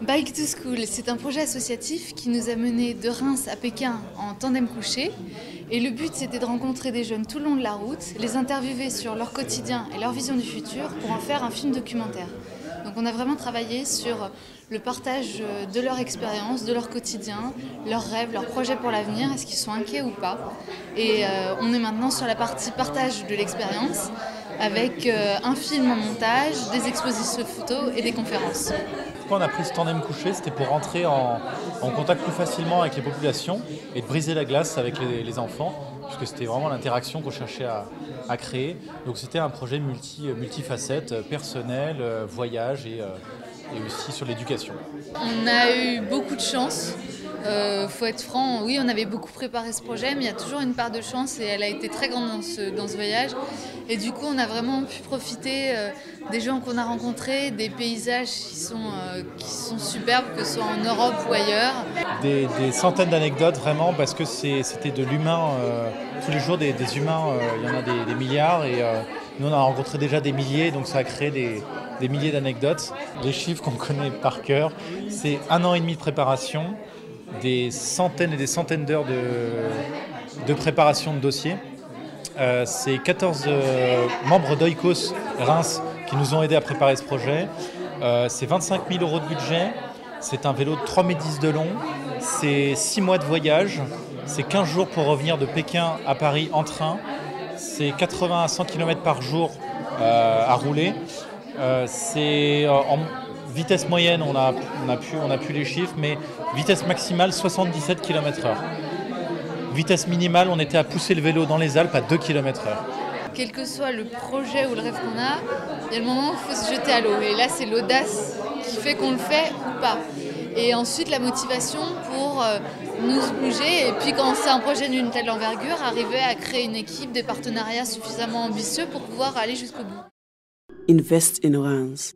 Bike to School, c'est un projet associatif qui nous a menés de Reims à Pékin en tandem couché. Et le but, c'était de rencontrer des jeunes tout le long de la route, les interviewer sur leur quotidien et leur vision du futur pour en faire un film documentaire. Donc on a vraiment travaillé sur le partage de leur expérience, de leur quotidien, leurs rêves, leurs projets pour l'avenir, est-ce qu'ils sont inquiets ou pas. Et on est maintenant sur la partie partage de l'expérience avec un film en montage, des expositions photos et des conférences. Pourquoi on a pris ce tandem couché? C'était pour rentrer en contact plus facilement avec les populations et de briser la glace avec les enfants, puisque c'était vraiment l'interaction qu'on cherchait à créer. Donc c'était un projet multifacette, personnel, voyage et aussi sur l'éducation. On a eu beaucoup de chance. Faut être franc, oui, on avait beaucoup préparé ce projet, mais il y a toujours une part de chance et elle a été très grande dans ce voyage. Et du coup, on a vraiment pu profiter des gens qu'on a rencontrés, des paysages qui sont superbes, que ce soit en Europe ou ailleurs. Des centaines d'anecdotes vraiment, parce que c'était de l'humain, tous les jours des humains, il y en a des milliards et nous on a rencontré déjà des milliers, donc ça a créé des milliers d'anecdotes. Les chiffres qu'on connaît par cœur, c'est 1 an et demi de préparation, des centaines et des centaines d'heures de préparation de dossiers. C'est 14 membres d'Oikos Reims qui nous ont aidés à préparer ce projet. C'est 25 000 € de budget, c'est un vélo de 3,10 m de long, c'est 6 mois de voyage, c'est 15 jours pour revenir de Pékin à Paris en train, c'est 80 à 100 km par jour à rouler. C'est en vitesse moyenne, on a pu les chiffres, mais vitesse maximale 77 km/h. Vitesse minimale, on était à pousser le vélo dans les Alpes à 2 km/h. Quel que soit le projet ou le rêve qu'on a, il y a le moment où il faut se jeter à l'eau. Et là, c'est l'audace qui fait qu'on le fait ou pas. Et ensuite, la motivation pour nous bouger. Et puis, quand c'est un projet d'une telle envergure, arriver à créer une équipe, des partenariats suffisamment ambitieux pour pouvoir aller jusqu'au bout. Invest in Reims.